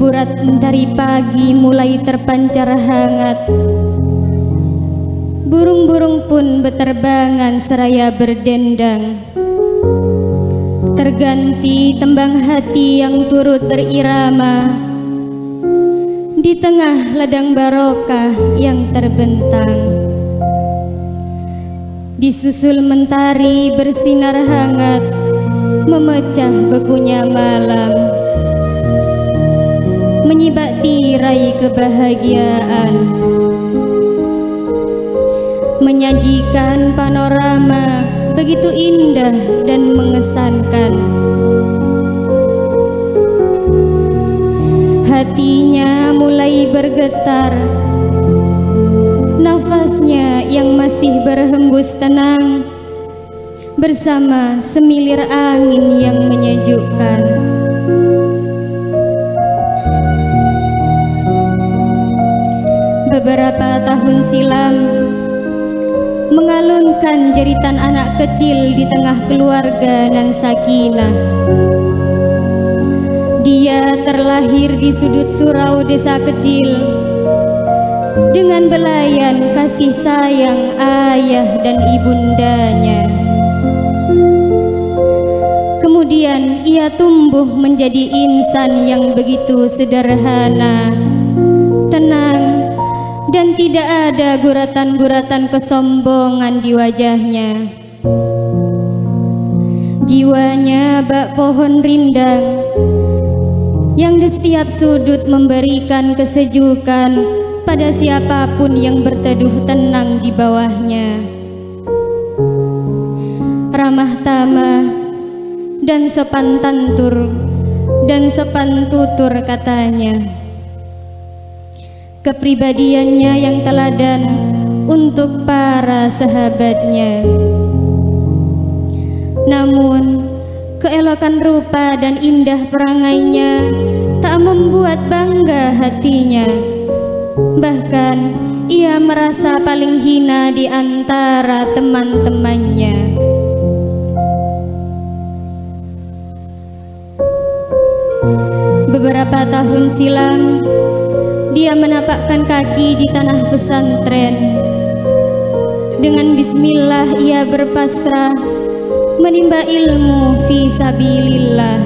Semburat mentari pagi mulai terpancar hangat. Burung-burung pun beterbangan seraya berdendang. Terganti tembang hati yang turut berirama di tengah ladang barokah yang terbentang. Disusul mentari bersinar hangat, memecah bekunya malam, menyibak tirai kebahagiaan, menyajikan panorama begitu indah dan mengesankan. Hatinya mulai bergetar, nafasnya yang masih berhembus tenang bersama semilir angin yang menyejukkan. Beberapa tahun silam, mengalunkan jeritan anak kecil di tengah keluarga nan sakinah. Dia terlahir di sudut surau desa kecil dengan belayan kasih sayang ayah dan ibundanya. Kemudian ia tumbuh menjadi insan yang begitu sederhana, tenang, dan tidak ada guratan-guratan kesombongan di wajahnya. Jiwanya bak pohon rindang yang di setiap sudut memberikan kesejukan pada siapapun yang berteduh tenang di bawahnya. Ramah tamah dan sopan tutur katanya. Kepribadiannya yang teladan untuk para sahabatnya. Namun keelokan rupa dan indah perangainya tak membuat bangga hatinya. Bahkan ia merasa paling hina di antara teman-temannya. Beberapa tahun silam, dia menapakkan kaki di tanah pesantren. Dengan bismillah ia berpasrah menimba ilmu fi sabilillah.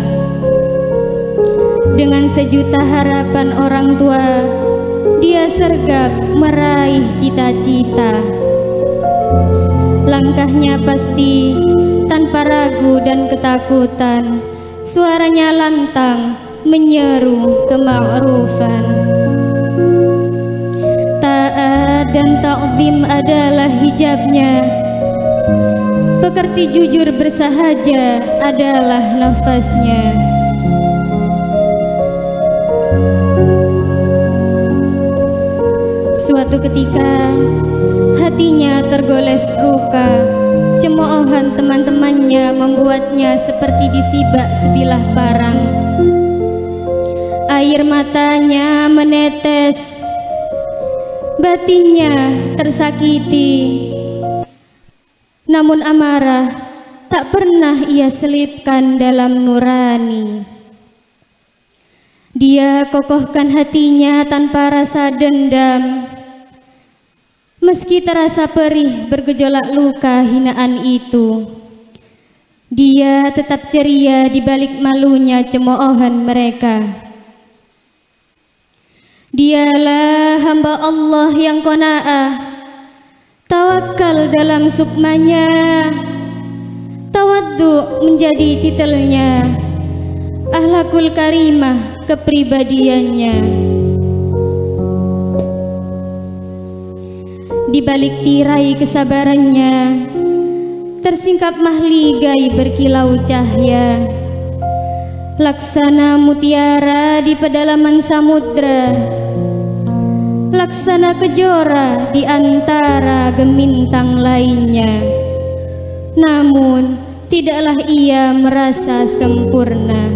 Dengan sejuta harapan orang tua, dia sergap meraih cita-cita. Langkahnya pasti tanpa ragu dan ketakutan. Suaranya lantang menyeru kema'rufan. Taat dan ta'zim adalah hijabnya. Pekerti jujur bersahaja adalah nafasnya. Suatu ketika hatinya tergoles luka. Cemoohan teman-temannya membuatnya seperti disibak sebilah parang. Air matanya menetes, batinnya tersakiti. Namun amarah tak pernah ia selipkan dalam nurani. Dia kokohkan hatinya tanpa rasa dendam. Meski terasa perih bergejolak luka hinaan itu, dia tetap ceria di balik malunya cemoohan mereka. Dialah hamba Allah yang qanaah, tawakal dalam sukmanya, tawaddu menjadi titelnya, akhlakul karimah kepribadiannya. Di balik tirai kesabarannya tersingkap mahligai berkilau cahaya, laksana mutiara di pedalaman samudra, laksana kejora di antara gemintang lainnya. Namun tidaklah ia merasa sempurna.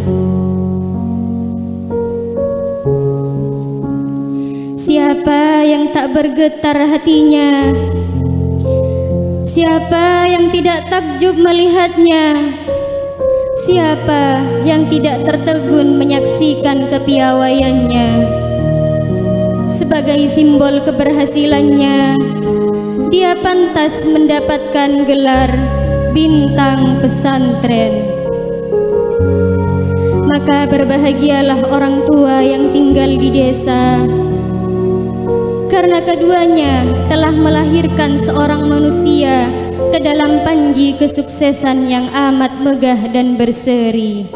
Siapa yang tak bergetar hatinya? Siapa yang tidak takjub melihatnya? Siapa yang tidak tertegun menyaksikan kepiawaiannya? Sebagai simbol keberhasilannya, dia pantas mendapatkan gelar bintang pesantren. Maka berbahagialah orang tua yang tinggal di desa, karena keduanya telah melahirkan seorang manusia ke dalam panji kesuksesan yang amat megah dan berseri.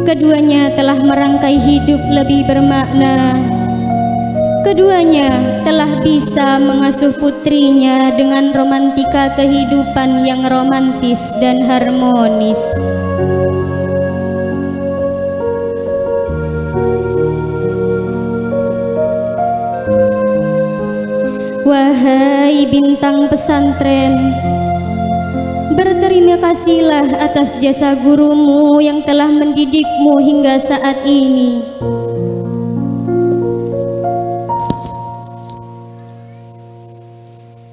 Keduanya telah merangkai hidup lebih bermakna. Keduanya telah bisa mengasuh putrinya dengan romantika kehidupan yang romantis dan harmonis. Wahai bintang pesantren, berterima kasihlah atas jasa gurumu yang telah mendidikmu hingga saat ini.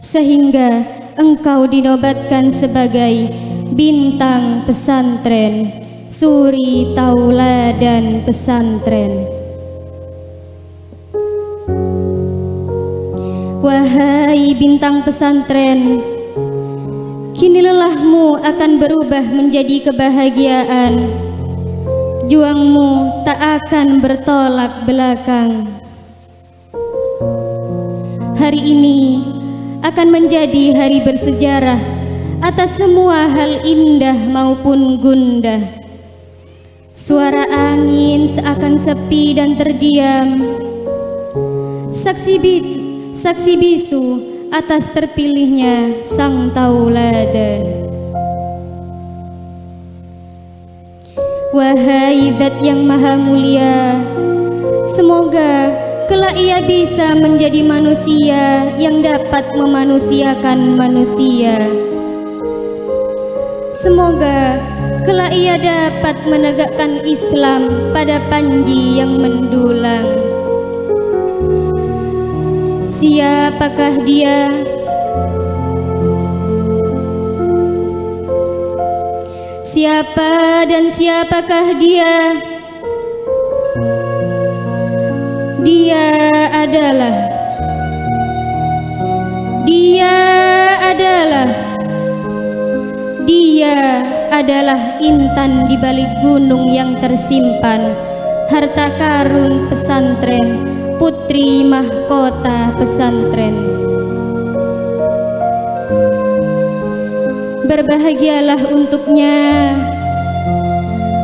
Sehingga engkau dinobatkan sebagai bintang pesantren, suri tauladan pesantren. Wahai bintang pesantren, kini lelahmu akan berubah menjadi kebahagiaan. Juangmu tak akan bertolak belakang. Hari ini akan menjadi hari bersejarah atas semua hal indah maupun gundah. Suara angin seakan sepi dan terdiam, saksi bisu atas terpilihnya sang tauladan. Wahai Zat yang maha mulia, semoga kelak ia bisa menjadi manusia yang dapat memanusiakan manusia. Semoga kelak ia dapat menegakkan Islam pada panji yang mendulang. Siapakah dia? Siapa dan siapakah dia? Dia adalah intan di balik gunung yang tersimpan, harta karun pesantren, putri mahkota pesantren. Berbahagialah untuknya,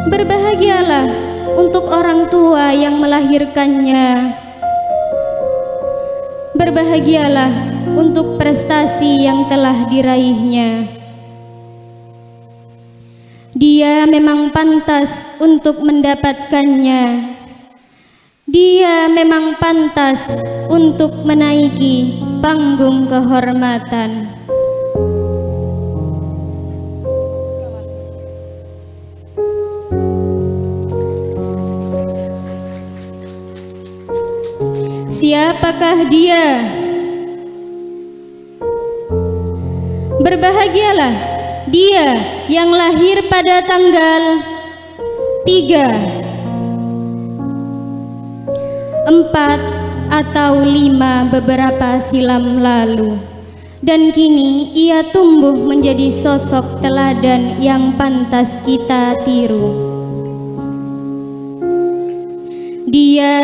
berbahagialah untuk orang tua yang melahirkannya, berbahagialah untuk prestasi yang telah diraihnya. Dia memang pantas untuk mendapatkannya. Dia memang pantas untuk menaiki panggung kehormatan. Siapakah dia? Berbahagialah dia yang lahir pada tanggal 3, 4 atau 5 beberapa silam lalu, dan kini ia tumbuh menjadi sosok teladan yang pantas kita tiru. Dia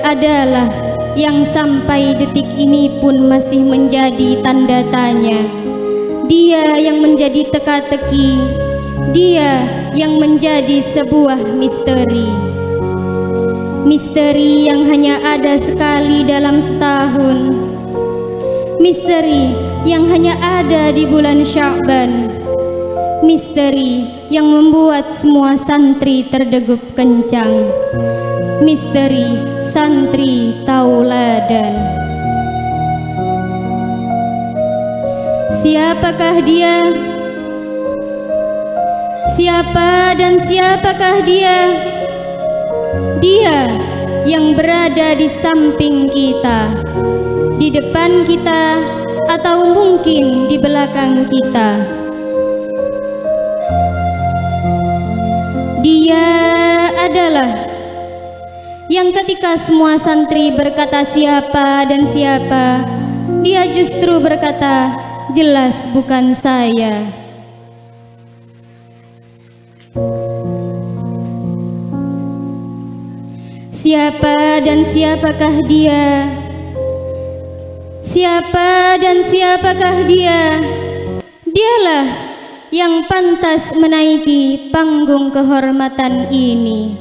adalah yang sampai detik ini pun masih menjadi tanda tanya. Dia yang menjadi teka-teki. Dia yang menjadi sebuah misteri. Misteri yang hanya ada sekali dalam setahun. Misteri yang hanya ada di bulan Sya'ban. Misteri yang membuat semua santri terdegup kencang. Misteri santri tauladan. Siapakah dia? Siapa dan siapakah dia? Dia yang berada di samping kita, di depan kita, atau mungkin di belakang kita. Dia adalah yang ketika semua santri berkata siapa dan siapa, dia justru berkata, jelas bukan saya. Siapa dan siapakah dia? Siapa dan siapakah dia? Dialah yang pantas menaiki panggung kehormatan ini.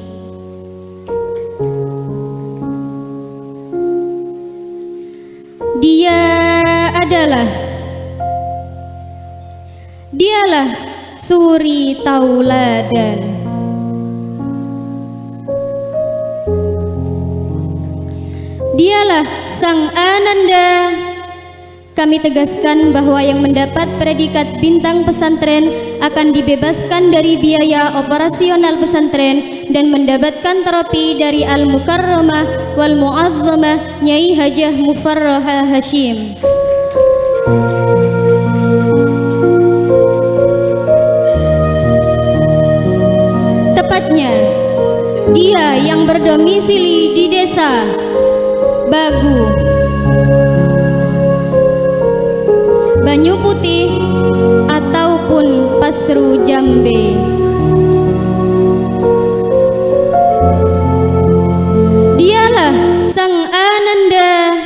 Dialah suri tauladan. Dialah sang Ananda. Kami tegaskan bahwa yang mendapat predikat bintang pesantren akan dibebaskan dari biaya operasional pesantren dan mendapatkan terapi dari Al-Mukarramah wal Mu'azzamah Nyai Hajah Mufarrahah Hashim. Tepatnya, dia yang berdomisili di desa Bagu, Banyu Putih, ataupun Pasru Jambe. Dialah sang Ananda.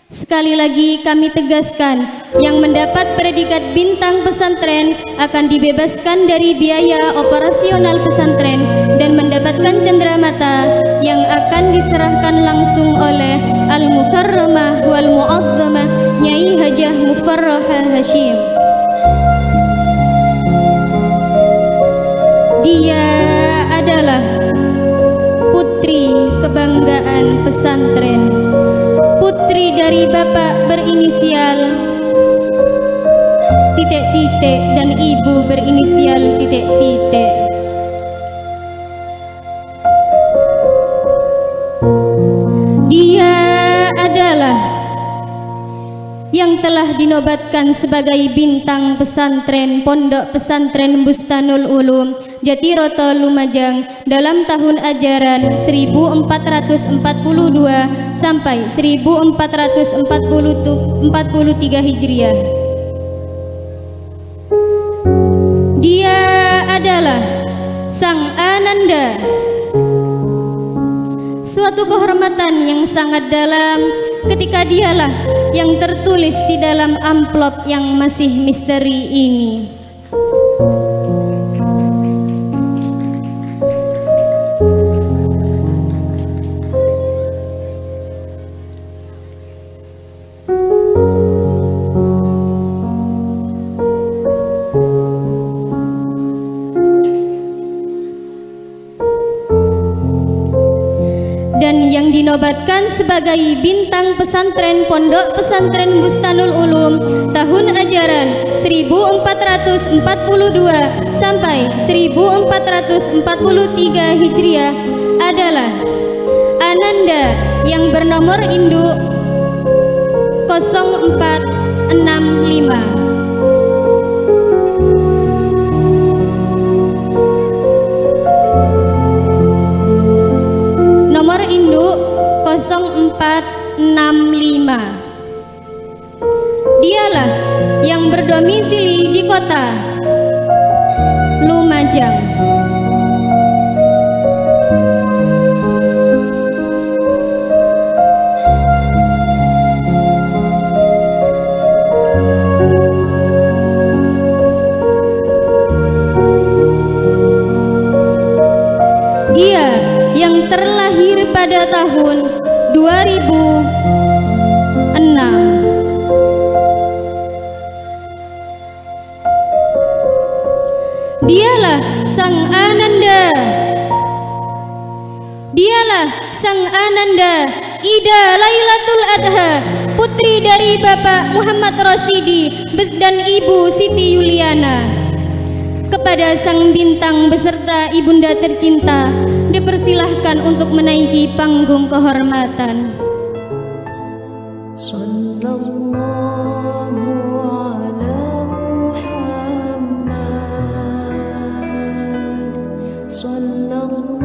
Sekali lagi kami tegaskan, yang mendapat predikat bintang pesantren akan dibebaskan dari biaya operasional pesantren dan mendapatkan cenderamata yang akan diserahkan langsung oleh Al-Mukarramah wal Mu'azzamah Nyai Hajah Mufarrahah Hashim. Dia adalah putri kebanggaan pesantren, putri dari bapak berinisial titik-titik dan ibu berinisial titik-titik. Dia adalah yang telah dinobatkan sebagai bintang pesantren Pondok Pesantren Bustanul Ulum Jatiroto Lumajang dalam tahun ajaran 1442 sampai 1443 Hijriah. Dia adalah sang Ananda, suatu kehormatan yang sangat dalam ketika dialah yang tertulis di dalam amplop yang masih misteri ini. Dan yang dinobatkan sebagai bintang pesantren Pondok Pesantren Bustanul Ulum tahun ajaran 1442 sampai 1443 Hijriah adalah Ananda yang bernomor induk 0465. Nomor induk 0465. Dialah yang berdomisili di kota Lumajang. Dia yang terlahir pada tahun 2006. Dialah sang Ananda. Dialah sang Ananda Ida Lailatul Adha, putri dari Bapak Muhammad Rosidi dan Ibu Siti Yuliana. Kepada sang bintang beserta ibunda tercinta dipersilahkan untuk menaiki panggung kehormatan. Sallallahu ala Muhammad. Sallallahu